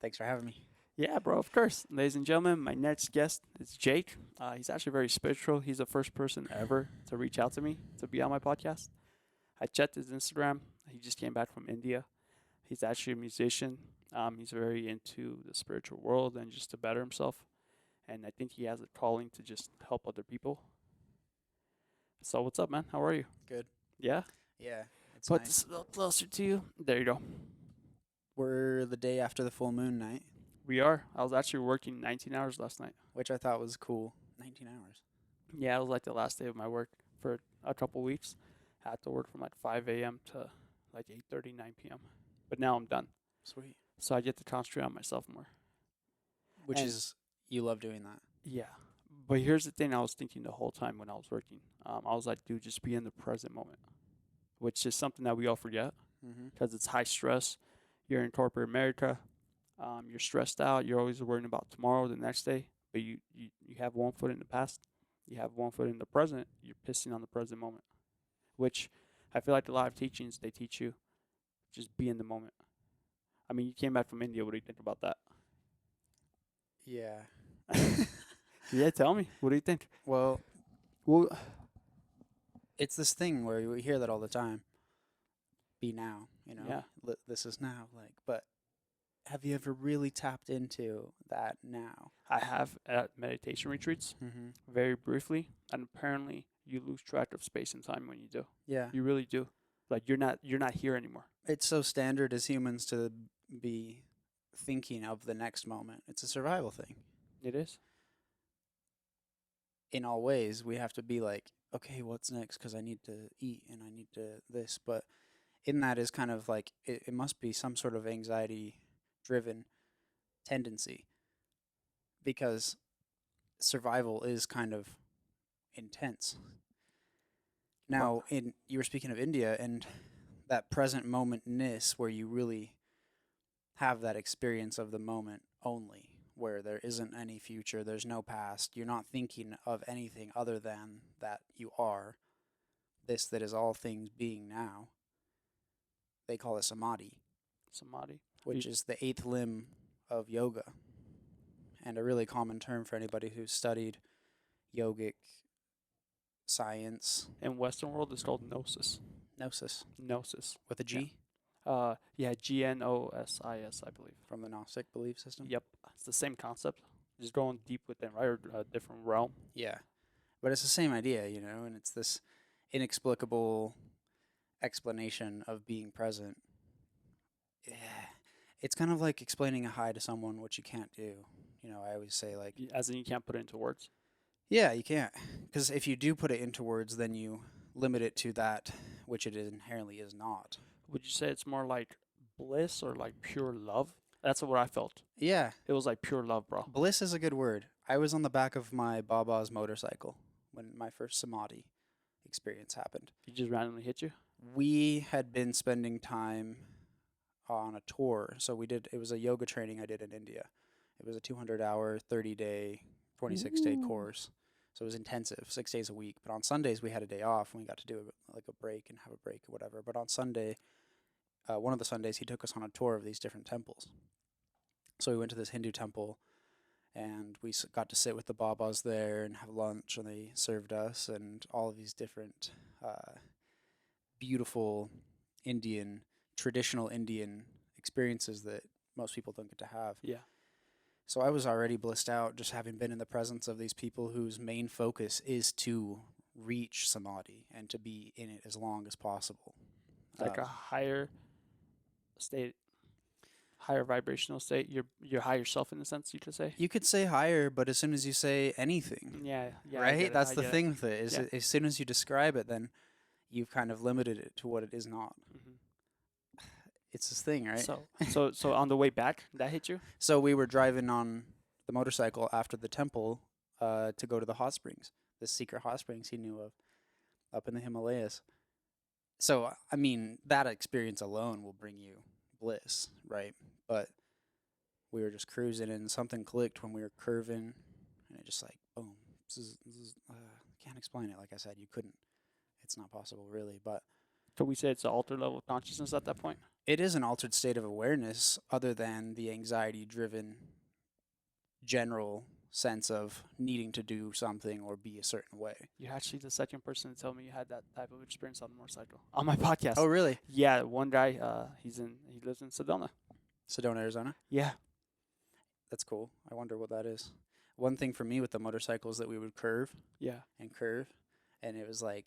Thanks for having me. Yeah, bro, of course. Ladies and gentlemen, my next guest is Jake. He's actually very spiritual. He's the first person ever to reach out to me to be on my podcast. I checked his Instagram. He just came back from India. He's actually a musician. He's very into the spiritual world and just to better himself. And I think he has a calling to just help other people. So, what's up, man? How are you? Good. Yeah? Yeah, it's Put this nice. a little closer to you. There you go. We're the day after the full moon night, We are. I was actually working 19 hours last night. which I thought was cool. 19 hours. Yeah, it was like the last day of my work for a couple weeks. I had to work from like 5 a.m. to like 8:30, 9 p.m. But now I'm done, Sweet. so I get to concentrate on myself more. Which And is, you love doing that. yeah, but here's the thing: I was thinking the whole time when I was working. I was like, dude, just be in the present moment, which is something that we all forget Mm-hmm. because it's high stress. You're in corporate America. You're stressed out. You're always worrying about tomorrow, the next day. But you have one foot in the past. You have one foot in the present. You're pissing on the present moment, which I feel like a lot of teachings they teach you just be in the moment. I mean, you came back from India. What do you think about that? Yeah. Yeah, tell me. What do you think? Well, Well, it's this thing where we hear that all the time. Be now, yeah, This is now. But have you ever really tapped into that now? I have at meditation retreats Mm-hmm. very briefly, and apparently you lose track of space and time when you do. Yeah. You really do. Like you're not here anymore. It's so standard as humans to be thinking of the next moment. It's a survival thing. It is. In all ways, we have to be like, okay, what's next? Because I need to eat and I need to this. But in that is kind of like, it must be some sort of anxiety driven tendency because survival is kind of intense. Well, Now, you were speaking of India and that present momentness where you really have that experience of the moment only, where there isn't any future, there's no past, you're not thinking of anything other than that you are this that is all things being now. They call it samadhi, Samadhi. which is the eighth limb of yoga, and a really common term for anybody who's studied yogic science. In Western world, it's called gnosis. Gnosis Gnosis. with a Yeah. G Yeah, Gnosis, I believe. from the Gnostic belief system. Yep, it's the same concept. Just going deep within, right, or a different realm. Yeah, but it's the same idea, and it's this inexplicable explanation of being present. Yeah. It's kind of like explaining a hi to someone, which you can't do. I always say, like, As in, you can't put it into words. yeah, you can't. Because if you do put it into words, then you limit it to that which it inherently is not. Would you say it's more like bliss or like pure love? That's what I felt. Yeah, It was like pure love, bro. bliss is a good word. I was on the back of my Baba's motorcycle when my first Samadhi experience happened. He just randomly hit you. We had been spending time on a tour. So it was a yoga training I did in India. It was a 200-hour, 30-day, 26-day Ooh. course. So it was intensive, 6 days a week. But on Sundays, we had a day off and we got to do like a break and have a break or whatever. But on Sunday, one of the Sundays, he took us on a tour of these different temples. So we went to this Hindu temple and we got to sit with the Babas there and have lunch, and they served us and all of these different beautiful Indian, traditional Indian experiences that most people don't get to have. Yeah. So I was already blissed out just having been in the presence of these people whose main focus is to reach samadhi and to be in it as long as possible. Like a higher state, higher vibrational state. Your higher self in a sense, you could say. You could say higher, but as soon as you say anything, Yeah, yeah, I right? get it. That's I the get thing with it. Is Yeah. as soon as you describe it, then you've kind of limited it to what it is not. it. It's this thing, right? So on the way back, that hit you. So we were driving on the motorcycle after the temple to go to the hot springs, the secret hot springs he knew of up in the Himalayas. So, I mean, that experience alone will bring you bliss, right? But we were just cruising and something clicked when we were curving and it just like, boom. I can't explain it. Like I said, you couldn't. It's not possible, really. But Can we say it's an altered level of consciousness at that point? It is an altered state of awareness other than the anxiety driven general sense of needing to do something or be a certain way. You're actually the second person to tell me you had that type of experience on a motorcycle on my podcast. Oh, really? Yeah, one guy, he lives in Sedona. Sedona, Arizona? Yeah. That's cool. I wonder what that is. One thing for me with the motorcycles that we would curve Yeah. and curve, and it was like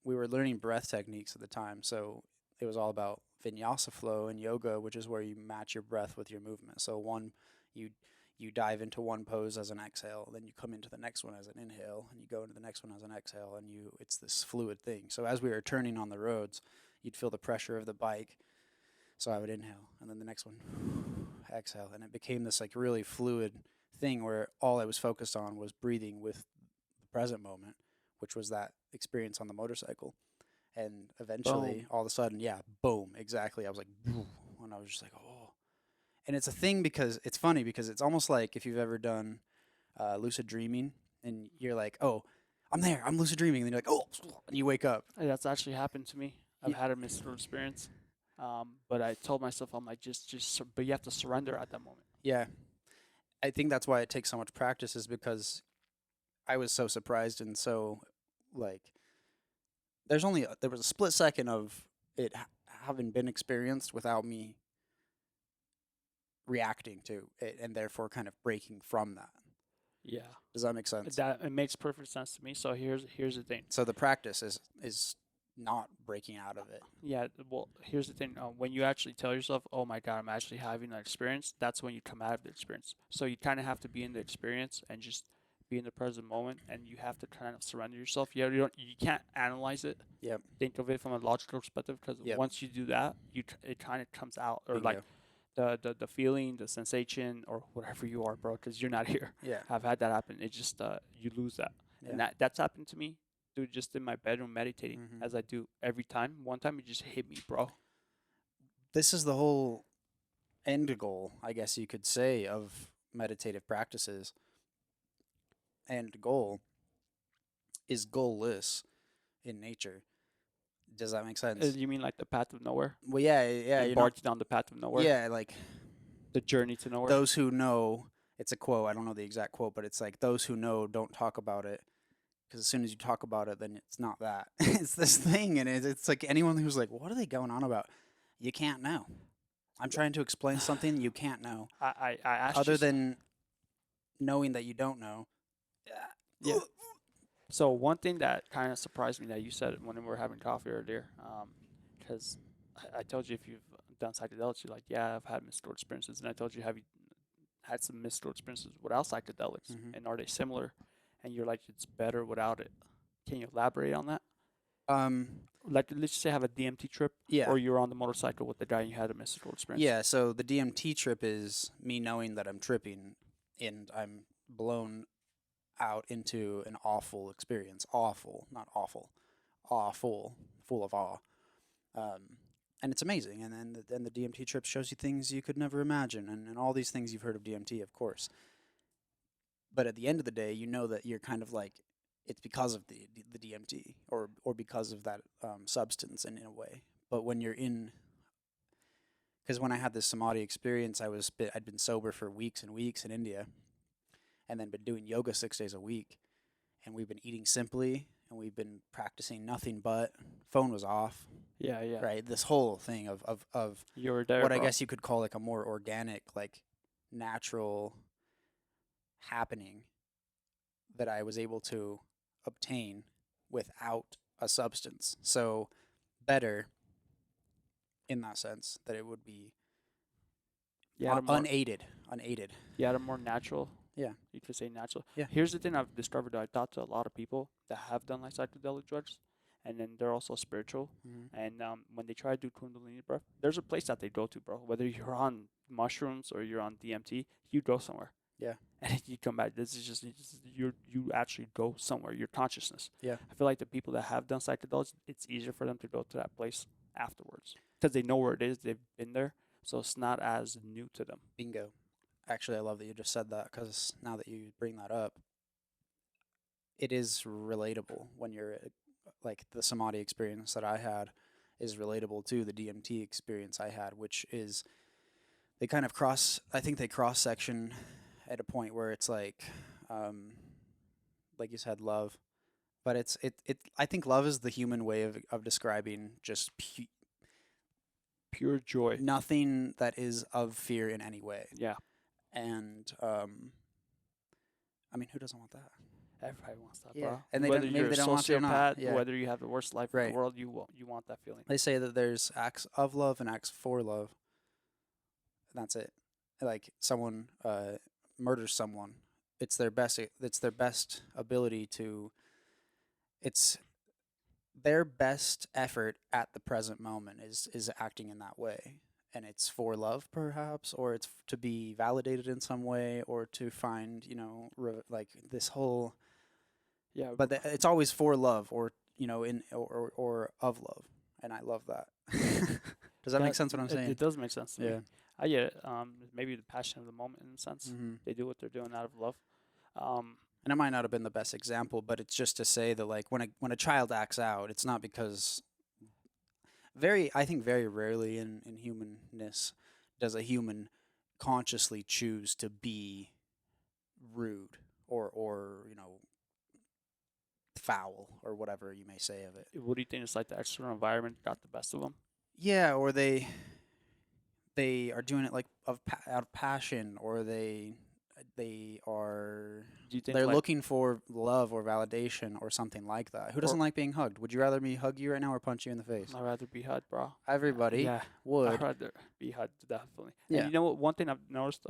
we were learning breath techniques at the time, so it was all about vinyasa flow and yoga, which is where you match your breath with your movement. So you dive into one pose as an exhale, then you come into the next one as an inhale, and you go into the next one as an exhale, and it's this fluid thing. So as we were turning on the roads, you'd feel the pressure of the bike. So I would inhale, and then the next one, exhale, and it became this like really fluid thing where all I was focused on was breathing with the present moment, which was that experience on the motorcycle. And eventually, all of a sudden, yeah, boom, exactly. I was like, and I was just like, oh. And it's a thing because it's funny because it's almost like if you've ever done lucid dreaming and you're like, oh, I'm there, I'm lucid dreaming. And then you're like, oh, and you wake up. Hey, that's actually happened to me. I've had a mystical experience. But I told myself, I'm like, but you have to surrender at that moment. Yeah. I think that's why it takes so much practice is because I was so surprised and so like, there was a split second of it having been experienced without me reacting to it and therefore kind of breaking from that. Yeah. Does that make sense? It makes perfect sense to me. So here's the thing. So the practice is not breaking out of it. Yeah. Well, here's the thing. When you actually tell yourself, "Oh my God, I'm actually having an experience," that's when you come out of the experience. So you kind of have to be in the experience and just be in the present moment, and you have to kind of surrender yourself. You can't analyze it. Yep. Think of it from a logical perspective because once you do that, it kind of comes out or Bingo. like. The feeling, the sensation, or whatever you are, bro, because you're not here. Yeah. I've had that happen. It just you lose that, and that's happened to me, dude. Just in my bedroom meditating, as I do every time. One time it just hit me, bro. This is the whole end goal, I guess you could say, of meditative practices. End goal is goalless in nature. Does that make sense? You mean like the path of nowhere? Well, yeah. Embarked down the path of nowhere. Yeah, like The journey to nowhere. those who know. It's a quote. I don't know the exact quote, but it's like those who know don't talk about it, because as soon as you talk about it, then it's not that. It's this thing, and it's like anyone who's like, "What are they going on about?" You can't know. I'm trying to explain something you can't know. I asked Other you than knowing that you don't know. Yeah. So one thing that kind of surprised me that you said when we were having coffee earlier, because I told you if you've done psychedelics, you're like, yeah, I've had mystical experiences, and I told you, have you had some mystical experiences without psychedelics, and are they similar? And you're like, it's better without it. Can you elaborate on that? Like, let's just say have a DMT trip, Yeah. or you're on the motorcycle with the guy and you had a mystical experience. Yeah, so the DMT trip is me knowing that I'm tripping and I'm blown out into an awful experience. Awful, not awful. Awful, full of awe. And it's amazing. And then the DMT trip shows you things you could never imagine, and all these things you've heard of DMT, of course. But at the end of the day, you know that you're kind of like, it's because of the DMT or because of that substance in a way. But when you're in, because when I had this Samadhi experience, I'd been sober for weeks and weeks in India, and then been doing yoga 6 days a week, and we've been eating simply, and we've been practicing nothing but phone was off. Yeah. Right. This whole thing of You were there. what bro. I guess you could call like a more organic, like natural happening that I was able to obtain without a substance. So better in that sense that it would be unaided. You had a more natural. Yeah. You could say natural. Yeah. Here's the thing I've discovered. I talked to a lot of people that have done like psychedelic drugs, and then they're also spiritual. And when they try to do Kundalini breath, there's a place that they go to, bro. Whether you're on mushrooms or you're on DMT, you go somewhere. Yeah. And you come back. This is just you actually go somewhere. Your consciousness. Yeah. I feel like the people that have done psychedelics, it's easier for them to go to that place afterwards because they know where it is. They've been there, so it's not as new to them. Bingo. Actually, I love that you just said that, because now that you bring that up, it is relatable when you're like the Samadhi experience that I had is relatable to the DMT experience I had, which is they kind of I think they cross section at a point where it's like you said, love. But I think love is the human way of describing just Pure joy. nothing that is of fear in any way. Yeah. And I mean, who doesn't want that? Everybody wants that, Yeah. bro. And whether maybe you're a they don't want to or not. sociopath, Yeah. whether you have the worst life in Right. the world, you want that feeling. They say that there's acts of love and acts for love. And that's it. Like someone murders someone, it's their best ability to it's their best effort at the present moment is acting in that way. And it's for love, perhaps, or it's to be validated in some way, or to find, like this whole. Yeah. But it's always for love, or in or of love, and I love that. Does that make sense? What I'm saying? It does make sense to me. Yeah. I get it. Maybe the passion of the moment, in a sense. Mm-hmm. They do what they're doing out of love. And it might not have been the best example, but it's just to say that, like, when a child acts out, it's not because I think very rarely in humanness does a human consciously choose to be rude or foul or whatever you may say of it. What do you think? It's like the external environment got the best of them. Yeah, or they are doing it like out of passion, or they are Do you think they're like, looking for love or validation or something like that. Who doesn't like being hugged? Would you rather me hug you right now or punch you in the face? I'd rather be hugged, bro. Everybody Yeah. would. I'd rather be hugged, definitely. Yeah. And you know what? One thing I've noticed,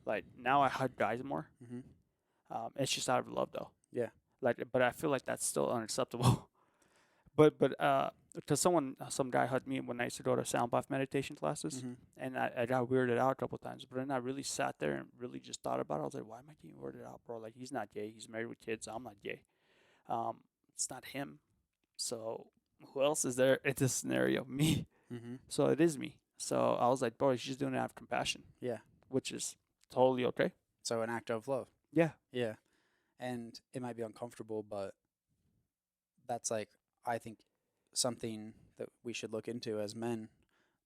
like now I hug guys more. Mm-hmm. It's just out of love, though. Yeah. Like, but I feel like that's still unacceptable. but because some guy hugged me when I used to go to sound bath meditation classes, Mm-hmm. and I got weirded out a couple times. But then I really sat there and really just thought about it. I was like, why am I getting weirded out, bro? Like, he's not gay. He's married with kids. I'm not gay. It's not him. So who else is there in this scenario? Me. Mm-hmm. So it is me. So I was like, bro, he's just doing it out of compassion. Yeah. Which is totally okay. So an act of love. Yeah. Yeah. And it might be uncomfortable, but that's like, I think, something that we should look into as men,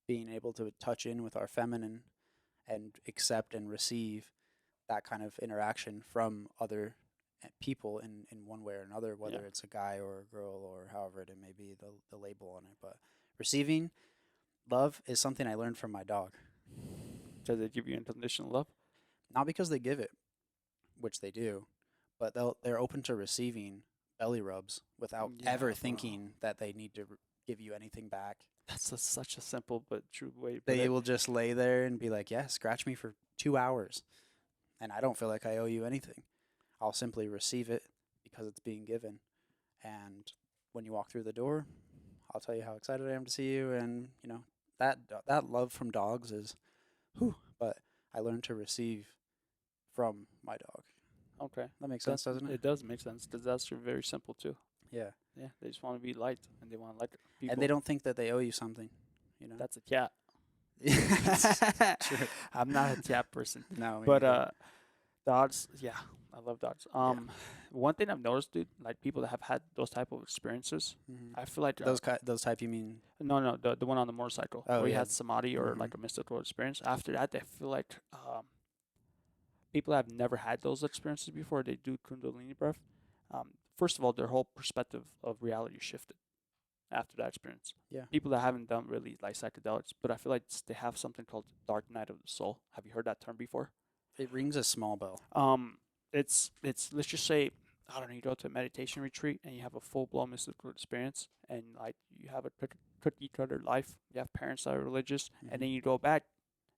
being able to touch in with our feminine and accept and receive that kind of interaction from other people in one way or another, whether Yeah. it's a guy or a girl or however it may be, the label on it. But receiving love is something I learned from my dog. Does it give you unconditional love? Not because they give it, which they do, but they're open to receiving belly rubs without Yeah, ever bro. thinking that they need to give you anything back. That's such a simple but true way. to put They it. will just lay there and be like, yeah, scratch me for 2 hours. And I don't feel like I owe you anything. I'll simply receive it because it's being given. And when you walk through the door, I'll tell you how excited I am to see you. And, that love from dogs is, whew. But I learned to receive from my dog. Okay. That makes sense, doesn't it? It does make sense because that's very simple too. Yeah. Yeah, they just want to be liked and they want to like people. And they don't think that they owe you something, That's a cat. True. I'm not a cat person, No, me but neither. dogs. Yeah, I love dogs. One thing I've noticed, dude, like people that have had those type of experiences, Mhm. I feel like Those type you mean? no, the one on the motorcycle Oh, where he yeah. had Samadhi or Mhm. like a mystical experience. After that, they feel like people that have never had those experiences before, they do Kundalini breath. First of all, their whole perspective of reality shifted after that experience. Yeah. People that haven't done really like psychedelics, but I feel like they have something called dark night of the soul. Have you heard that term before? It rings a small bell. It's let's just say, I don't know, you go to a meditation retreat and you have a full blown mystical experience, and like you have a cookie cutter life. You have parents that are religious, Mhm. and then you go back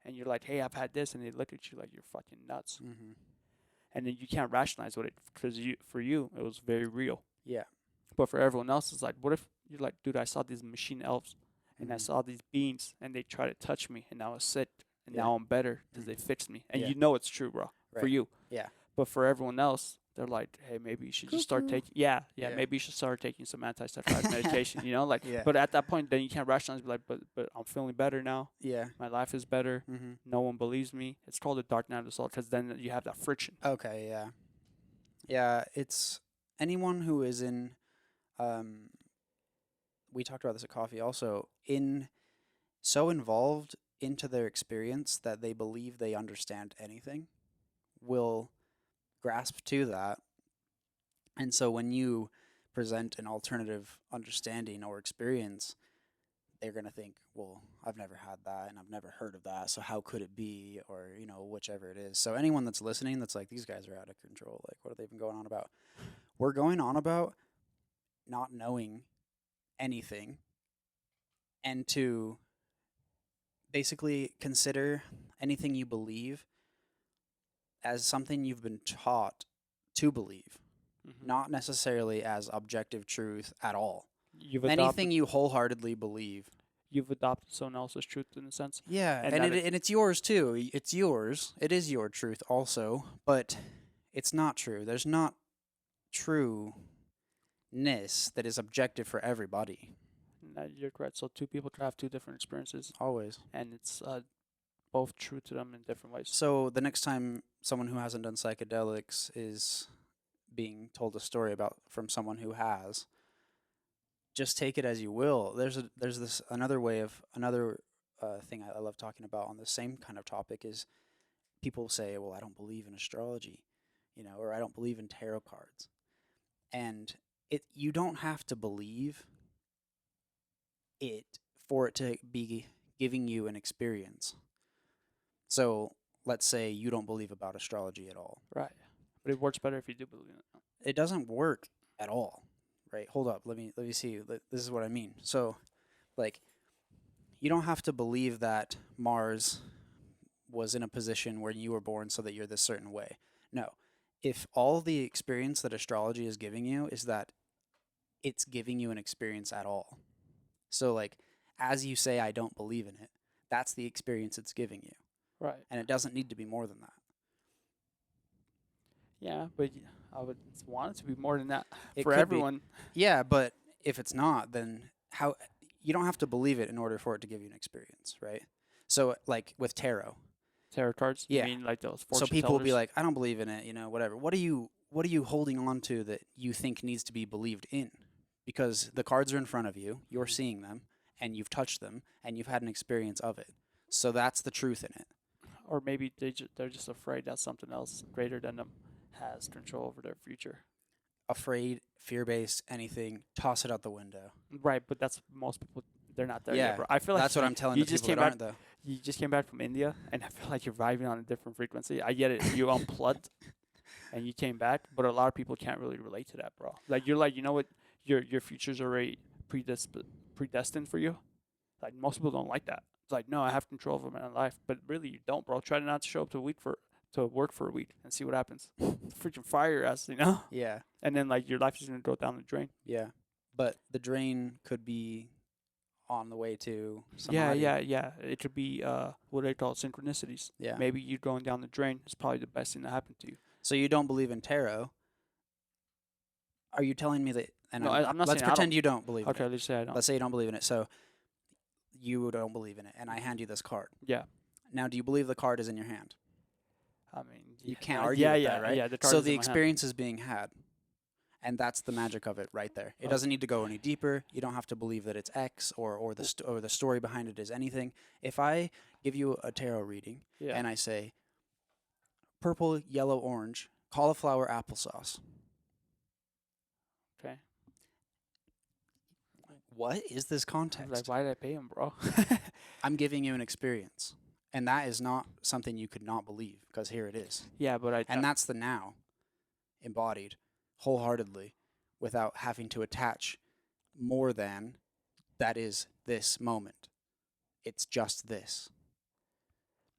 and you're like, hey, I've had this, and they look at you like you're fucking nuts, Mm-hmm. and then you can't rationalize with it because for you it was very real. Yeah. But for everyone else, it's like, what if you're like, dude, I saw these machine elves, and I Mhm. saw these beings, and they tried to touch me, and I was sick, and Yeah. now I'm better because they fixed me, and Yeah. you know it's true, bro, for Right. you. Yeah. But for everyone else, they're like, hey, maybe you should just start Cuckoo. taking, Yeah. maybe you should start taking some antipsychotic medication, like. Yeah. But at that point, then you can't rationalize, be like, but I'm feeling better now. Yeah. My life is better. Mm-hmm. No one believes me. It's called the dark night of the soul because then you have that friction. Okay. Yeah. Yeah. It's anyone who is in, we talked about this at coffee also, so involved into their experience that they believe they understand anything, will grasp to that. And so when you present an alternative understanding or experience, they're going to think, well, I've never had that and I've never heard of that. So how could it be? Or, whichever it is. So anyone that's listening that's like, these guys are out of control. Like, what are they even going on about? We're going on about not knowing anything and to basically consider anything you believe as something you've been taught to believe, not necessarily as objective truth at all. Anything you wholeheartedly believe. You've adopted someone else's truth in a sense. Yeah, and it's yours too. It's yours. It is your truth also, but it's not true. There's not trueness that is objective for everybody. You're correct. So two people have two different experiences. Always. And it's both true to them in different ways. So the next time someone who hasn't done psychedelics is being told a story from someone who has, just take it as you will. There's another thing I love talking about on the same kind of topic is people say, well, I don't believe in astrology, or I don't believe in tarot cards. And you don't have to believe it for it to be giving you an experience. So let's say you don't believe about astrology at all. Right. But it works better if you do believe in it. It doesn't work at all. Right, hold up. Let me see. This is what I mean. So, you don't have to believe that Mars was in a position where you were born so that you're this certain way. No. If all the experience that astrology is giving you is that it's giving you an experience at all. So, as you say, I don't believe in it, that's the experience it's giving you. Right. And it doesn't need to be more than that. Yeah, but I would want it to be more than that It for could everyone. Yeah, but if it's not, then how you don't have to believe it in order for it to give you an experience, right? So with tarot cards, yeah. You mean like those fortune So people will be tellers? like, I don't believe in it, whatever. What are you holding on to that you think needs to be believed in? Because the cards are in front of you, you're seeing them, and you've touched them, and you've had an experience of it. So that's the truth in it. Or maybe they're just afraid that something else greater than them has control over their future. Afraid, fear-based, anything, toss it out the window. Right, but that's most people. They're not there Yeah, yet, bro. I feel like that's what I'm telling you the just people came that aren't, back. though. You just came back from India, and I feel like you're vibing on a different frequency. I get it. You unplugged, and you came back, but a lot of people can't really relate to that, bro. Like you're like, you know what? Your future's already predestined for you. Like most people don't like that. It's like, no, I have control over my life, but really you don't, bro. Try to not show up to work for a week and see what happens. Freaking fire your ass, Yeah. And then your life is gonna go down the drain. Yeah. But the drain could be on the way to Samadhi. Yeah. It could be what they call synchronicities. Yeah. Maybe you going down the drain is probably the best thing that happened to you. So you don't believe in tarot? Are you telling me that? And No, I'm not let's saying I pretend you don't believe Okay, in it. let's say I don't. Let's say you don't believe in it. So you don't believe in it, and I hand you this card. Yeah. Now, do you believe the card is in your hand? I mean, You can't argue with that, right? Yeah, the card So is the in my hand. experience is being had. And that's the magic of it right there. It doesn't need to go any deeper. You don't have to believe that it's X or the story behind it is anything. If I give you a tarot reading and I say purple, yellow, orange, cauliflower, applesauce. Okay. What is this context? Like, why did I pay him, bro? I'm giving you an experience. And that is not something you could not believe, because here it is. Yeah, but And that's the now embodied wholeheartedly without having to attach more than that is this moment. It's just this.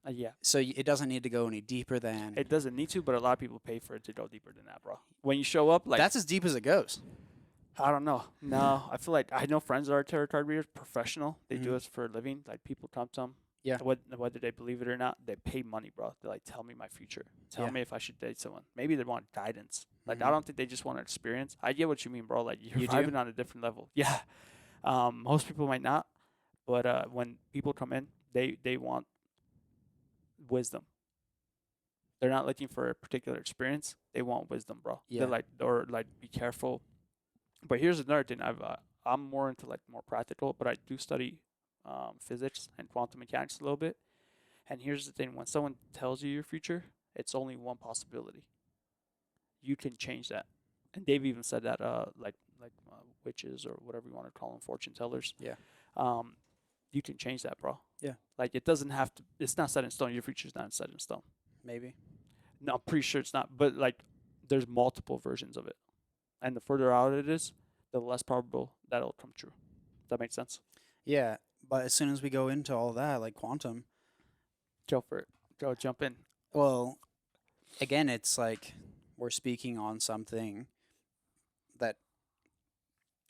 Yeah. So it doesn't need to go any deeper than... It doesn't need to, but a lot of people pay for it to go deeper than that, bro. When you show up, that's as deep as it goes. I don't know. No, I feel like I know friends that are tarot card readers, professional. They do Mhm. this for a living. Like people come to them. Yeah. Whether they believe it or not, they pay money, bro. They like tell me my future. Tell Yeah. me if I should date someone. Maybe they want guidance. Like I Mhm. don't think they just want to experience. I get what you mean, bro. Like you're You do? vibing on a different level. Yeah. Most people might not, but when people come in, they want wisdom. They're not looking for a particular experience. They want wisdom, bro. Yeah. They're like, or like, be careful. But here's another thing I'm more into like more practical, but I do study physics and quantum mechanics a little bit. And here's the thing: when someone tells you your future, it's only one possibility. You can change that, and they've even said that witches or whatever you want to call them, fortune tellers. Yeah. You can change that, bro. Yeah. Like it doesn't have to. It's not set in stone. Your future's not set in stone. Maybe. No, I'm pretty sure it's not. But like, there's multiple versions of it, and the further out it is, the less probable that'll come true. Does that make sense? Yeah, but as soon as we go into all that, like quantum, Go for it. Go jump in. well, again, it's like we're speaking on something that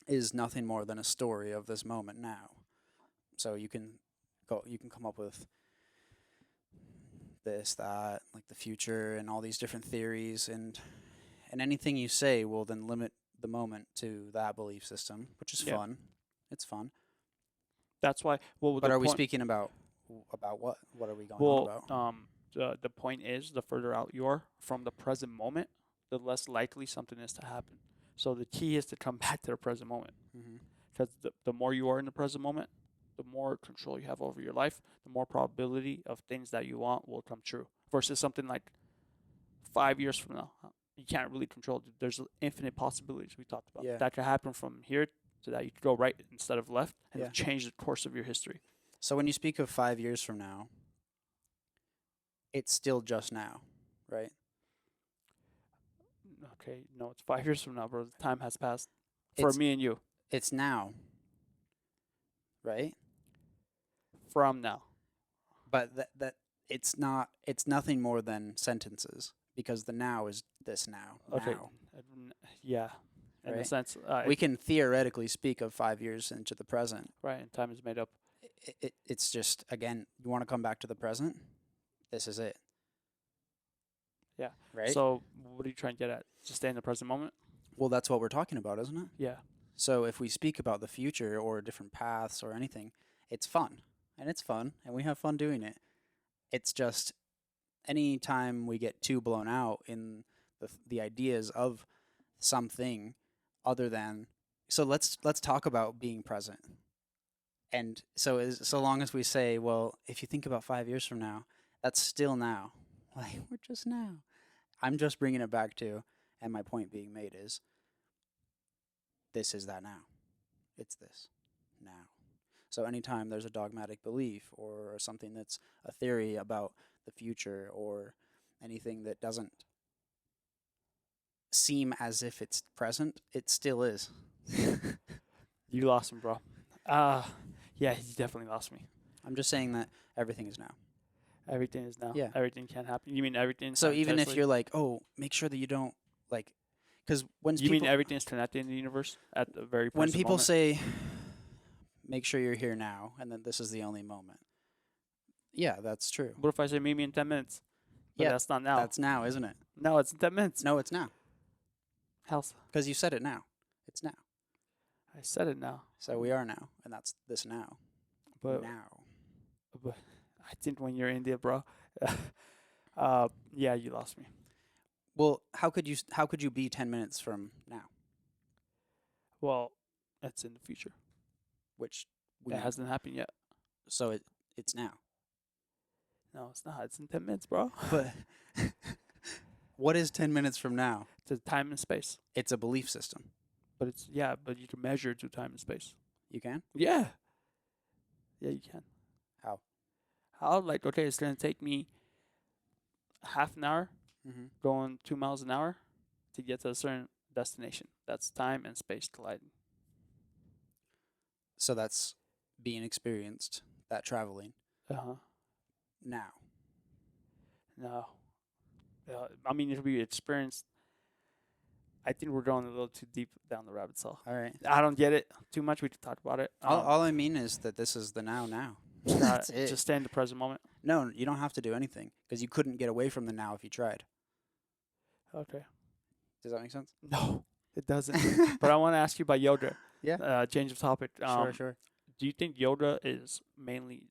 is nothing more than a story of this moment now. So you can come up with this, that, like the future and all these different theories, and anything you say will then limit the moment to that belief system, which is Yeah. fun. It's fun. That's why. Well, But the are we point- speaking about what? What are we going on Well, about? the point is, the further out you are from the present moment, the less likely something is to happen. So the key is to come back to the present moment. Mm-hmm. Because the more you are in the present moment, the more control you have over your life, the more probability of things that you want will come true. Versus something like 5 years from now, you can't really control. There's infinite possibilities we talked about. Yeah. That could happen from here to that. You could go right instead of left and Yeah. change the course of your history. So when you speak of 5 years from now, it's still just now, right? Okay, no, it's 5 years from now, bro. The time has passed for It's me and you. it's now, right? From now. But that it's not. It's nothing more than sentences because the now is this now. Okay. Now. Yeah. In a Right. sense, We can theoretically speak of 5 years into the present. right, and time is made up. It's just, again, you want to come back to the present. This is it. Yeah. Right. So, what are you trying to get at? Just stay in the present moment? Well, that's what we're talking about, isn't it? Yeah. So if we speak about the future or different paths or anything, it's fun. And it's fun, and we have fun doing it. It's just any time we get too blown out in the ideas of something other than, so let's talk about being present. And so long as we say, well, if you think about 5 years from now, that's still now. Like, we're just now. I'm just bringing it back to, and my point being made is, this is that now. It's this now. So anytime there's a dogmatic belief or something that's a theory about the future or anything that doesn't seem as if it's present, it still is. You lost him, bro. Yeah, you definitely lost me. I'm just saying that everything is now. Everything is now. Yeah. Everything can happen. You mean everything? So even if simultaneously? you're like, oh, make sure that you don't, like, because when You people, mean everything's connected in the universe at the very when present people moment? say, make sure you're here now, and then this is the only moment. Yeah, that's true. What if I say meet me in 10 minutes? But Yeah, that's not now. That's now, isn't it? No, it's in 10 minutes. No, it's now. House. Because you said it now. It's now. I said it now. So we are now, and that's this now. But, Now. but I think when you're in India, bro. Yeah, you lost me. Well, how could you be 10 minutes from now, Well, it's in the future. which It hasn't happened yet. so it's now. No, it's not. It's in 10 minutes, bro. But what is 10 minutes from now? It's time and space. It's a belief system. But but you can measure it through time and space. You can? Yeah. Yeah, you can. How? How? Like, okay, it's going to take me half an hour Mm-hmm. going 2 miles an hour to get to a certain destination. That's time and space colliding. So that's being experienced, that traveling Uh-huh. now. No. I mean, it'll be experienced. I think we're going a little too deep down the rabbit hole. All right. I don't get it too much. We could talk about it. All I mean is that this is the now. That's it. Just stay in the present moment. No, you don't have to do anything because you couldn't get away from the now if you tried. Okay. Does that make sense? No, it doesn't. But I want to ask you about yoga. Yeah. Change of topic. Sure. Do you think yoga is mainly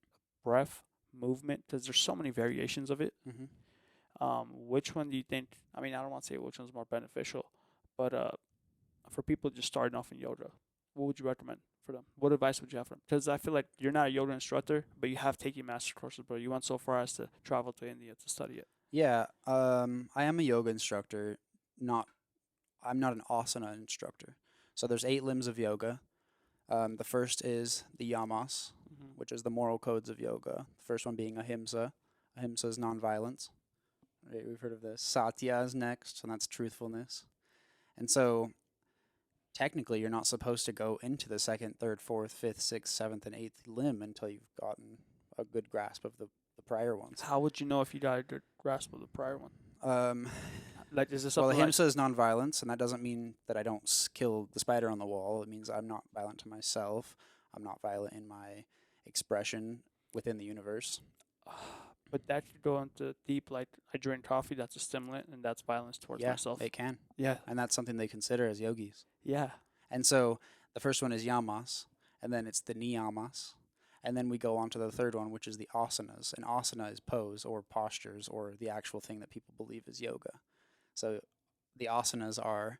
breath, movement? Because there's so many variations of it. Mm-hmm. Which one do you think? I mean, I don't want to say which one's more beneficial, but for people just starting off in yoga, what would you recommend for them? What advice would you have for them? Because I feel like you're not a yoga instructor, but you have taken master courses, but you went so far as to travel to India to study it. Yeah, I am a yoga instructor. Not, I'm not an asana instructor. So there's 8 limbs of yoga. The first is the yamas, Mm-hmm. which is the moral codes of yoga. The first one being ahimsa. Ahimsa is nonviolence. Right, we've heard of this. Satya is next, and that's truthfulness. And so technically, you're not supposed to go into the second, third, fourth, fifth, sixth, seventh, and eighth limb until you've gotten a good grasp of the prior ones. How would you know if you got a good grasp of the prior one? Um, Like, is this well, something like ahimsa is nonviolence, and that doesn't mean that I don't kill the spider on the wall. It means I'm not violent to myself. I'm not violent in my expression within the universe. but that could go into deep, like I drink coffee, that's a stimulant, and that's violence towards Yeah, myself. it can. Yeah. And that's something they consider as yogis. Yeah. And so the first one is yamas, and then it's the niyamas. And then we go on to the third one, which is the asanas. And asana is pose or postures or the actual thing that people believe is yoga. So the asanas are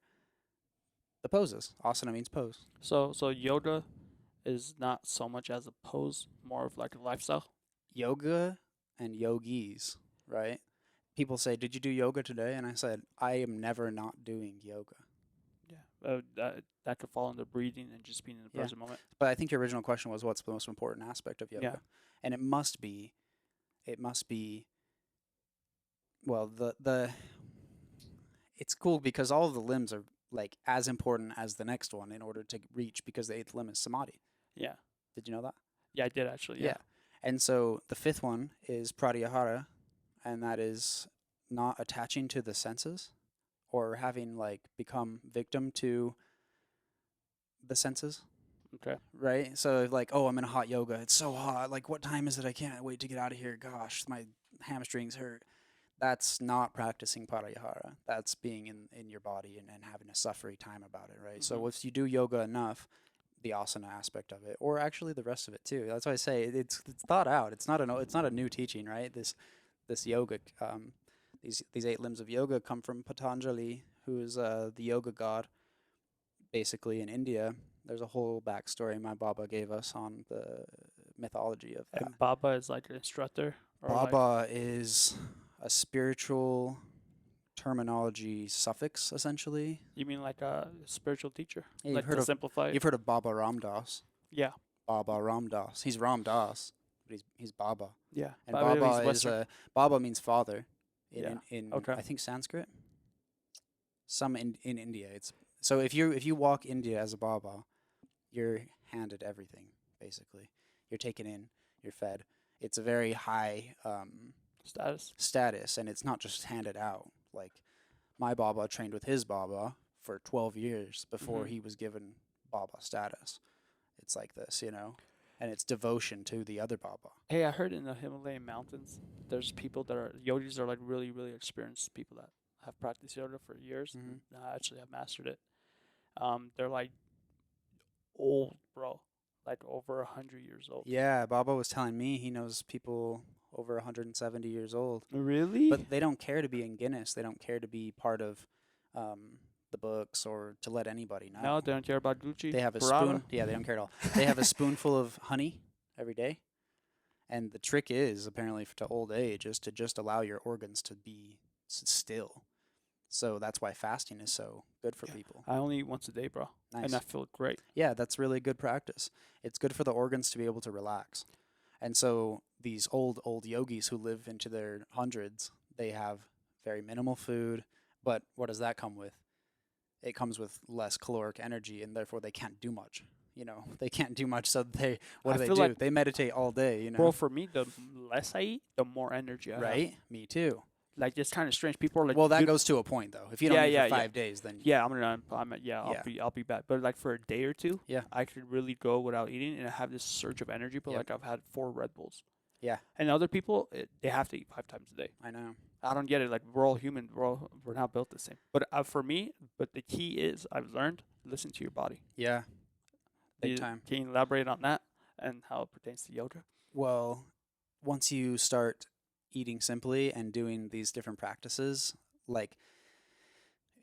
the poses. Asana means pose. So yoga is not so much as a pose, more of like a lifestyle. Yoga and yogis, right? People say, "Did you do yoga today?" And I said, "I am never not doing yoga." Yeah. That could fall under breathing and just being in the Yeah. present moment. But I think your original question was, what's the most important aspect of yoga? Yeah. And it must be, well, it's cool because all of the limbs are like as important as the next one in order to reach, because the 8th limb is Samadhi. Yeah. Did you know that? Yeah, I did actually. Yeah. And so the 5th one is pratyahara, and that is not attaching to the senses or having like become victim to the senses. Okay. Right? So like, oh, I'm in a hot yoga. It's so hot. Like, what time is it? I can't wait to get out of here. Gosh, my hamstrings hurt. That's not practicing pratyahara. That's being in your body and having a suffery time about it, right? So Mhm. if you do yoga enough, the asana aspect of it, or actually the rest of it too. That's why I say it's thought out. It's not a new teaching, right? This yoga, these 8 limbs of yoga come from Patanjali, who is the yoga god, basically in India. There's a whole backstory my Baba gave us on the mythology of that. And Baba is like an instructor. Or like, Baba is a spiritual terminology suffix, essentially. you mean like a spiritual teacher? Yeah, you've Like heard to of simplify it? you've heard of Baba Ramdas. Yeah. Baba Ramdas. He's Ramdas, but he's Baba. Yeah. And But I believe he's Baba is Western. Baba means father in Yeah. in Okay. I think Sanskrit. Some in India. It's so if you walk India as a Baba, you're handed everything basically. You're taken in. You're fed. It's a very high Status. and it's not just handed out. Like my Baba trained with his Baba for 12 years before Mhm. he was given Baba status. It's like this, and it's devotion to the other Baba. Hey, I heard in the Himalayan mountains, there's people that are yogis are like really, really experienced people that have practiced yoga for years. Mhm. And actually have mastered it. They're like old, bro, like over 100 years old. Yeah, Baba was telling me he knows people over 170 years old, Really? but they don't care to be in Guinness. They don't care to be part of the books or to let anybody know. No, they don't care about Gucci. They have a Prada. spoon. Yeah, they don't care at all. They have a spoonful of honey every day. And the trick is, apparently, to old age, is to just allow your organs to be still. So that's why fasting is so good for people. I only eat once a day, bro, Nice. and I feel great. Yeah, that's really good practice. It's good for the organs to be able to relax. And so these old yogis who live into their hundreds, they have very minimal food. But what does that come with? It comes with less caloric energy, and therefore they can't do much. They can't do much. So what I do? feel like- They meditate all day. Bro, for me, the less I eat, the more energy I have. Right? Me too. Like, it's kind of strange. People are like, Well, that "You- goes to a point though. If you don't eat Yeah, for yeah. 5 days, then Yeah, I'll Yeah. be back. But like for a day or two, Yeah. I could really go without eating, and I have this surge of energy. But Yep. like I've had 4 Red Bulls. Yeah. And other people, they have to eat 5 times a day. I know. I don't get it. Like, we're all human. We're not built the same. But for me, the key is I've learned listen to your body. Yeah. Big You- time. Can you elaborate on that and how it pertains to yoga? Well, once you start eating simply and doing these different practices, like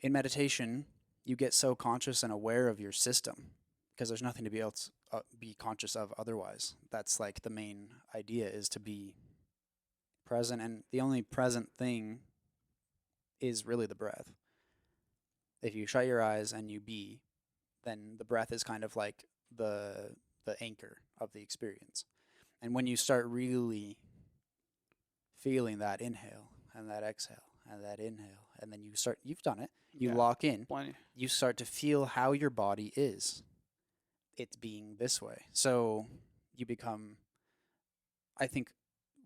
in meditation, you get so conscious and aware of your system because there's nothing to be conscious of otherwise. That's like the main idea, is to be present, and the only present thing is really the breath. If you shut your eyes and you be, then the breath is kind of like the anchor of the experience. And when you start really feeling that inhale and that exhale and that inhale, and then you've done it, you lock in, Plenty. you start to feel how your body is. It's being this way. So you become, I think,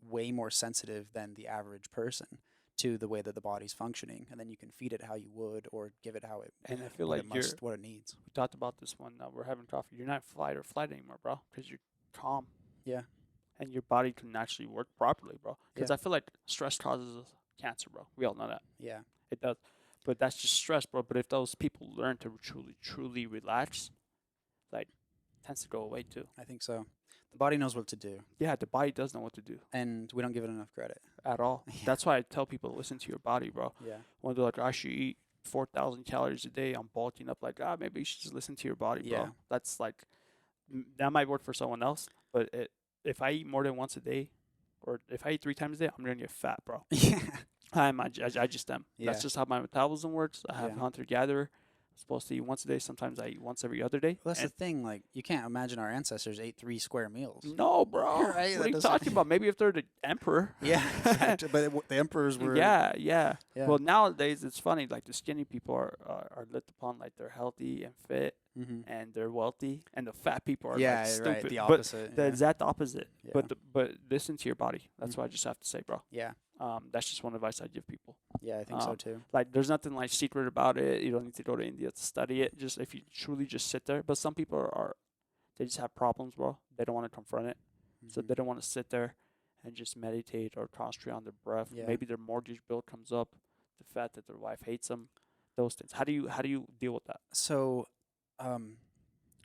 way more sensitive than the average person to the way that the body's functioning, and then you can feed it how you would, or give it how it And I feel what like it must, what it needs. we talked about this when we're having coffee. You're not fight or flight anymore, bro, because you're calm. Yeah. And your body can actually work properly, bro. Because I feel like stress causes cancer, bro. We all know that. Yeah. It does. But that's just stress, bro. But if those people learn to truly relax, like, it tends to go away too. I think so. The body knows what to do, Yeah, the body does know what to do and we don't give it enough credit. at all. Yeah. That's why I tell people to listen to your body, bro. Yeah. When they're like, I should eat 4,000 calories a day, I'm bulking up. Like, maybe you should just listen to your body, bro. Yeah. That's like, that might work for someone else, but if I eat more than once a day, or if I eat 3 times a day, I'm gonna get fat, bro. Yeah. I just am. Yeah. That's just how my metabolism works. I have Yeah. hunter-gatherer. I'm supposed to eat once a day. Sometimes I eat once every other day. Well, that's the thing. Like, you can't imagine our ancestors ate 3 square meals. No, bro. Right, What that are you doesn't- talking about? Maybe if they're the emperor. Yeah, exactly. But the emperors were. Yeah. Yeah. Well, nowadays it's funny. Like the skinny people are looked upon like they're healthy and fit Mm-hmm. and they're wealthy, and the fat people are Yeah, like stupid. right. The But opposite. the yeah. exact opposite. Yeah. But listen to your body. That's Mhm. what I just have to say, bro. Yeah. That's just one advice I give people. Yeah, I think so Um, too. Like, there's nothing like secret about it. You don't need to go to India to study it. Just if you truly just sit there. But some people they just have problems, bro. They don't want to confront it, so Mhm. they don't want to sit there and just meditate or concentrate on their breath. Yeah. Maybe their mortgage bill comes up, the fact that their wife hates them, those things. How do you deal with that? So,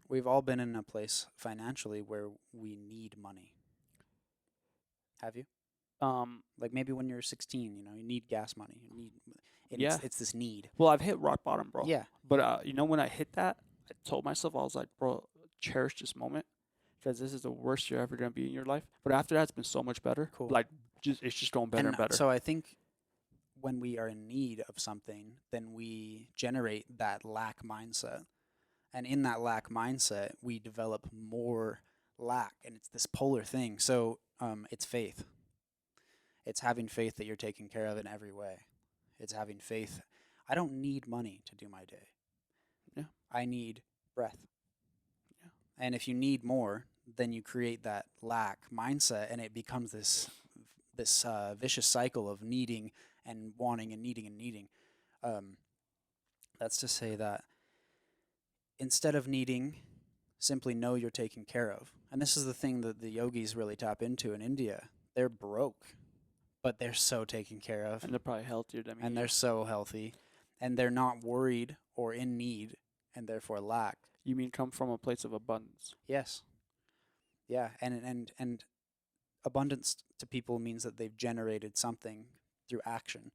we've all been in a place financially where we need money. Have you? Like maybe when you're 16, you need gas money. You need. Yeah. It's this need. Well, I've hit rock bottom, bro. Yeah. But when I hit that, I told myself, I was like, bro, cherish this moment, because this is the worst you're ever gonna be in your life. But after that, it's been so much better. Cool. Like, it's just going better and better. So I think when we are in need of something, then we generate that lack mindset. And in that lack mindset, we develop more lack. And it's this polar thing. So it's faith. It's having faith that you're taken care of in every way. It's having faith. I don't need money to do my day. Yeah. I need breath. Yeah. And if you need more, then you create that lack mindset, and it becomes this vicious cycle of needing and wanting and needing and needing. That's to say that instead of needing, simply know you're taken care of. And this is the thing that the yogis really tap into in India. They're broke, but they're so taken care of, and they're probably healthier than me. and they're so healthy, and they're not worried or in need, and therefore lack. You mean come from a place of abundance? Yes. Yeah, and abundance to people means that they've generated something through action.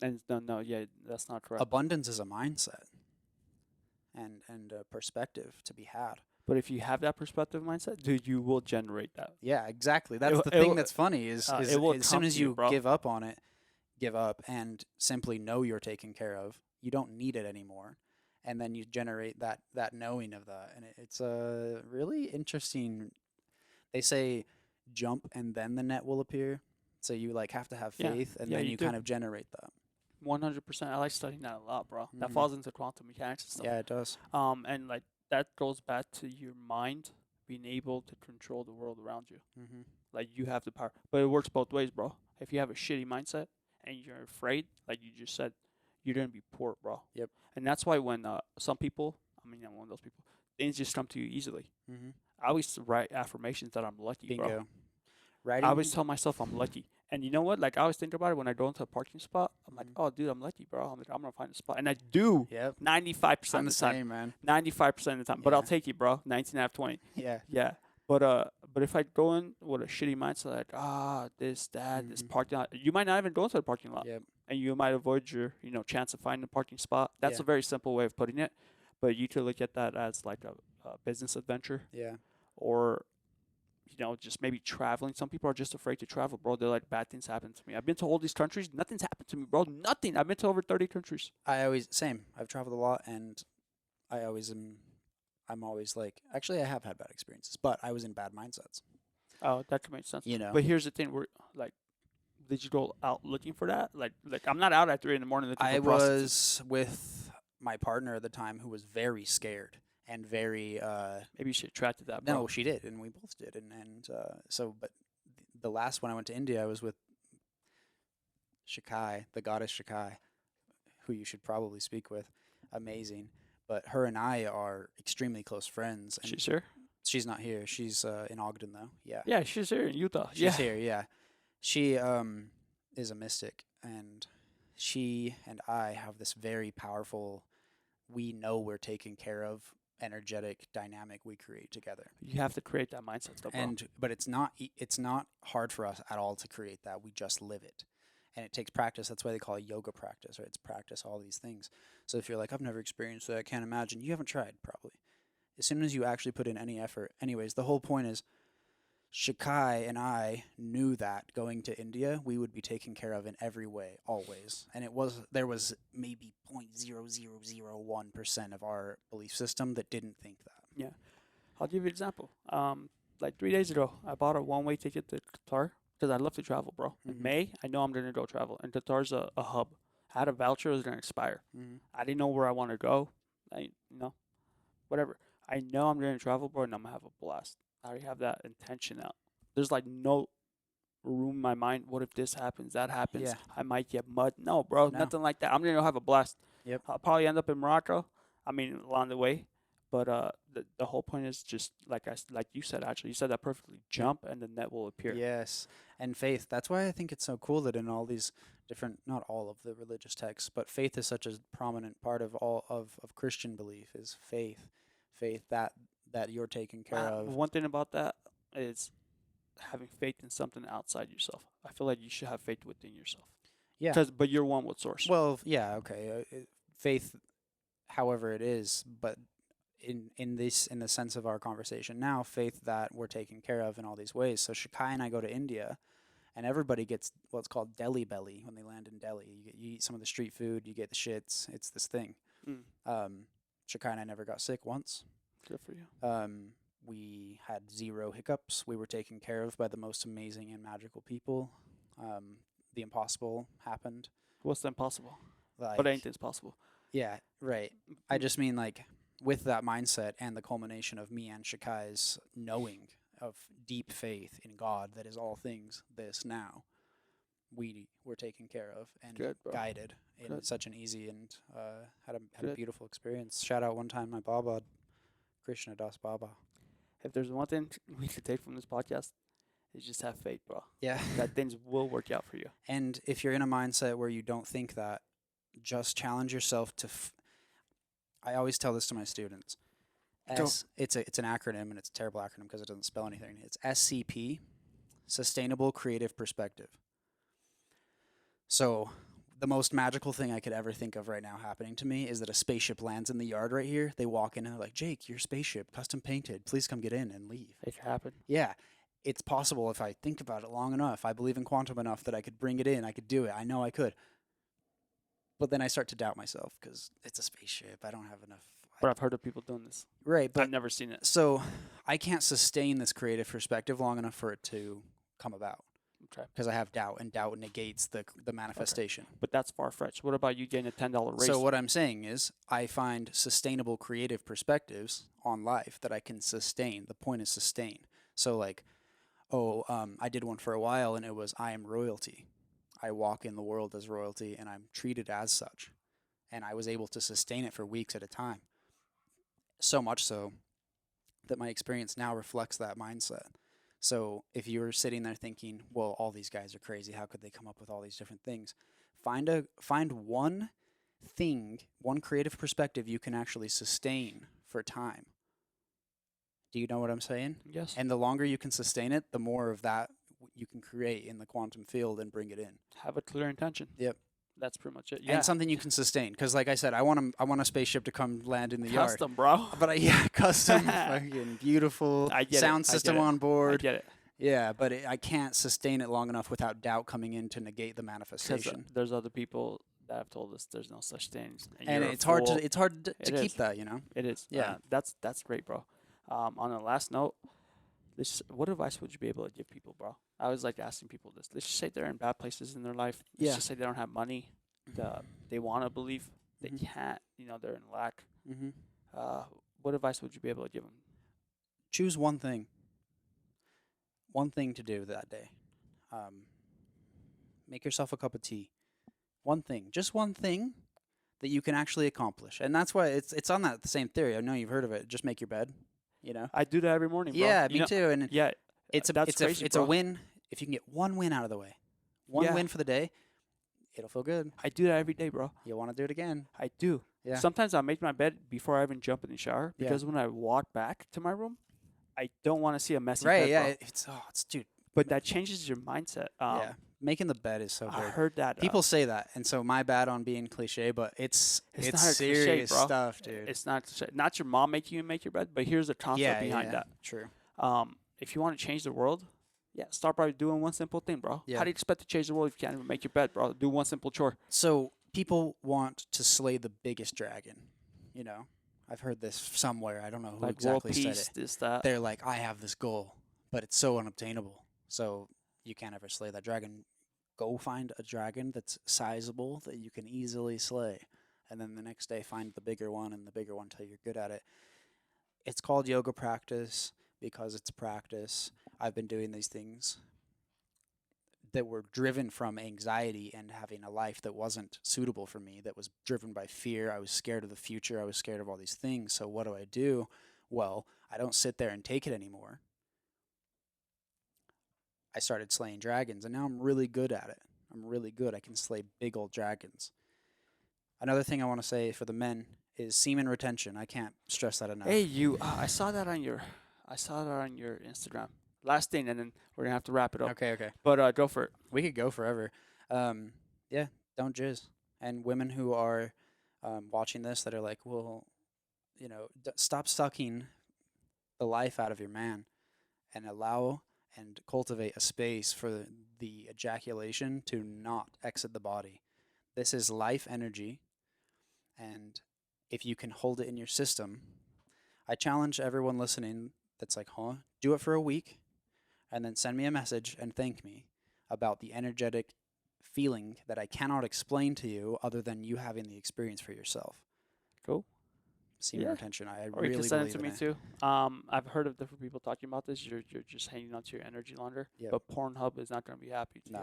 And no, yeah, that's not correct. Abundance is a mindset and a perspective to be had. But if you have that perspective mindset, dude, you will generate that. Yeah, exactly. That's It the will- thing that's funny is it will as soon come as to you, you bro. give up on it, give up and simply know you're taken care of, you don't need it anymore. And then you generate that knowing of that. And it's a really interesting, they say jump and then the net will appear. So you like have to have Yeah. faith and Yeah, then you you do. kind of generate that. 100%. I like studying that a lot, bro. That Mhm. falls into quantum mechanics and stuff. Yeah, it does. And like that goes back to your mind being able to control the world around you. Mm-hmm. Like, you have the power. But it works both ways, bro. If you have a shitty mindset and you're afraid, like you just said, you're going to be poor, bro. Yep. And that's why when some people, I'm one of those people, things just come to you easily. Mm-hmm. I always write affirmations that I'm lucky, bro. Bingo. Writing. I always tell myself I'm lucky. And you know what? Like, I always think about it when I go into a parking spot. I'm like, Mhm. oh, dude, I'm lucky, bro. I'm going to find a spot. And I do Yep. 95% I'm of the the time. same, man. 95% of the time. But I'll Yeah. take it, bro. 19 out of 20. Yeah. Yeah. But if I go in with a shitty mindset, like, this, that, this Mhm. parking lot, you might not even go into the parking lot. Yep. And you might avoid your, chance of finding a parking spot. That's Yeah. a very simple way of putting it. But you could look at that as like a business adventure, Yeah. or just maybe traveling. Some people are just afraid to travel, bro. They're like, bad things happen to me. I've been to all these countries, nothing's happened to me, bro. Nothing. I've been to over 30 countries. I've traveled a lot, and I'm always like, actually, I have had bad experiences, but I was in bad mindsets. Oh, that could make sense. You know, But here's the thing: we're like, did you go out looking for that? Like I'm not out at 3 in the morning looking I for prostitutes. was with my partner at the time who was very scared and very Maybe you should attracted that, bro. no, she did, and we both did, and so, but the last one I went to India, I was with Shakai, the goddess Shakai, who you should probably speak with. Amazing. But her and I are extremely close friends. And She's here. she's not here. She's in Ogden, though. Yeah. Yeah, she's here in Utah. She's here, yeah. She is a mystic, and she and I have this very powerful, we know we're taken care of, energetic dynamic we create together. You have to create that mindset, though, bro. But it's not hard for us at all to create that. We just live it. And it takes practice. That's why they call it yoga practice, right? It's practice all these things. So if you're like, I've never experienced that, I can't imagine, you haven't tried, probably. As soon as you actually put in any effort. Anyways, the whole point is Shakai and I knew that going to India, we would be taken care of in every way, always. And there was maybe 0.0001% of our belief system that didn't think that. Yeah. I'll give you an example. Like 3 days ago, I bought a one-way ticket to Qatar because I love to travel, bro. In May, I know I'm going to go travel. And Qatar's a hub. I had a voucher, it was going to expire. I didn't know where I want to go. Whatever. I know I'm going to travel, bro, and I'm going to have a blast. I already have that intention out. There's like no room in my mind. What if this happens, that happens? Yeah. I might get mud. No, bro, No. nothing like that. I'm going to have a blast. Yep. I'll probably end up in Morocco. I mean, along the way. But the whole point is just like you said, actually. You said that perfectly. Jump and the net will appear. Yes. And faith. That's why I think it's so cool that in all these different, not all of the religious texts, but faith is such a prominent part of all of Christian belief is faith. Faith that you're taken care of. One thing about that is having faith in something outside yourself. I feel like you should have faith within yourself. Yeah. But you're one with source. Well, yeah, okay. Faith, however it is, but in the sense of our conversation now, faith that we're taken care of in all these ways. So Shakai and I go to India, and everybody gets what's called Delhi belly when they land in Delhi. You eat some of the street food, you get the shits. It's this thing. Shakai and I never got sick once. Good for you. We had 0 hiccups. We were taken care of by the most amazing and magical people. The impossible happened. What's the impossible? Like, But anything's possible. Yeah, right. I just mean like with that mindset and the culmination of me and Shakai's knowing of deep faith in God that is all things this now, we were taken care of and Good, bro. guided in Good. such an easy and had a beautiful experience. Shout out one time my Baba, Krishna Das Baba. If there's one thing we could take from this podcast, is just have faith, bro. Yeah. That things will work out for you. And if you're in a mindset where you don't think that, just challenge yourself to. I always tell this to my students. It's an acronym, and it's a terrible acronym because it doesn't spell anything. It's SCP, Sustainable Creative Perspective. So the most magical thing I could ever think of right now happening to me is that a spaceship lands in the yard right here. They walk in and they're like, Jake, your spaceship, custom painted. Please come get in and leave. It could happen. Yeah. It's possible if I think about it long enough. I believe in quantum enough that I could bring it in. I could do it. I know I could. But then I start to doubt myself because it's a spaceship. I don't have enough. But I've heard of people doing this. Right. But I've never seen it. so I can't sustain this creative perspective long enough for it to come about. Okay. Because I have doubt, and doubt negates the manifestation. But that's far-fetched. What about you getting a $10 raise? So what I'm saying is I find sustainable creative perspectives on life that I can sustain. The point is sustain. So like, I did one for a while, and it was I am royalty. I walk in the world as royalty, and I'm treated as such. And I was able to sustain it for weeks at a time. So much so that my experience now reflects that mindset. So if you're sitting there thinking, well, all these guys are crazy, how could they come up with all these different things? Find one thing, one creative perspective you can actually sustain for time. Do you know what I'm saying? Yes. And the longer you can sustain it, the more of that you can create in the quantum field and bring it in. Have a clear intention. Yep. That's pretty much it. Yeah. and something you can sustain. Because, like I said, I want a spaceship to come land in the yard. Custom, bro. But custom, fucking beautiful I get sound it. system I get it. on I board. get it. Yeah, but I can't sustain it long enough without doubt coming in to negate the Because manifestation. there's other people that have told us there's no such thing. And you're a it's hard fool. to It keep is. that, you know. It is. Yeah. That's great, bro. On the last note, what advice would you be able to give people, bro? I always like asking people this. Let's just say they're in bad places in their life. Let's Yeah. just say they don't have money. They want to believe. They Mhm. can't. They're in lack. Mm-hmm. What advice would you be able to give them? Choose one thing. One thing to do that day. Make yourself a cup of tea. One thing, just one thing that you can actually accomplish, and that's why it's on that same theory. I know you've heard of it. Just make your bed. I do that every morning, bro. Yeah, me too. And Yeah, it's that's crazy, a bro. win if you can get one win out of the way. One Yeah. win for the day. It'll feel good. I do that every day, bro. You'll want to do it again. I do. Yeah. Sometimes I make my bed before I even jump in the shower Yeah. because when I walk back to my room, I don't want to see a messy Right. bed, Yeah. bro. It's dude. But that changes your mindset. Yeah. Making the bed is so I good. heard that People say that, and so my bad on being cliche, but it's It's not a cliche, serious bro. stuff, dude. it's not your mom making you make your bed, but here's the concept behind that. True. If you want to change the world, start by doing one simple thing, bro. Yeah. How do you expect to change the world if you can't even make your bed, bro? Do one simple chore. So people want to slay the biggest dragon. I've heard this somewhere. I don't know who Like exactly world said peace, it. this, that. They're like, I have this goal, but it's so unobtainable. So you can't ever slay that dragon. Go find a dragon that's sizable that you can easily slay. And then the next day find the bigger one and the bigger one until you're good at it. It's called yoga practice because it's practice. I've been doing these things that were driven from anxiety and having a life that wasn't suitable for me, that was driven by fear. I was scared of the future. I was scared of all these things. So what do? Well, I don't sit there and take it anymore. I started slaying dragons, and now I'm really good at it. I'm really good. I can slay big old dragons. Another thing I want to say for the men is semen retention. I can't stress that enough. Hey, you. I saw that on your Instagram. Last thing, and then we're gonna have to wrap it up. Okay. But go for it. We could go forever. Yeah, don't jizz. And women who are watching this that are like, well, stop sucking the life out of your man and allow and cultivate a space for the ejaculation to not exit the body. This is life energy, and if you can hold it in your system, I challenge everyone listening that's like, do it for a week, and then send me a message and thank me about the energetic feeling that I cannot explain to you other than you having the experience for yourself. Cool. Semen Yeah. retention. I Or you really can send it believe to in me too. I've heard of different people talking about this. You're just hanging on to your energy longer. Yep. But Pornhub is not going to be happy to No.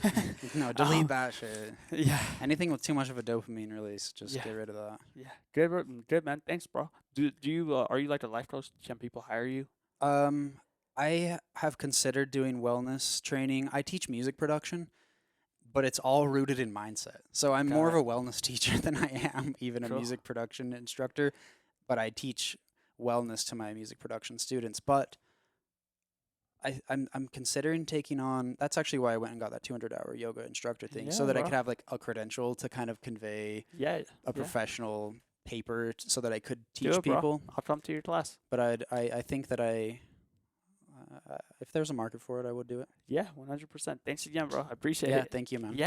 hear this. No, delete that shit. Yeah. Anything with too much of a dopamine release, just Yeah. get rid of that. Yeah. Good, man. Thanks, bro. Do you are you like a life coach? Can people hire you? I have considered doing wellness training. I teach music production, but it's all rooted in mindset. So I'm more of Got a wellness teacher than I am even a Cool. music production instructor. But I teach wellness to my music production students. But I'm considering taking on. That's actually why I went and got that 200-hour yoga instructor thing, so Yeah, that I bro. could have like a credential to kind of convey Yeah. a professional paper, so that I could Do teach it, bro. people. I'll come to your class. But I think that if there's a market for it, I would do it. Yeah, 100%. Thanks again, bro. I appreciate Yeah, it. thank you, man. Yeah,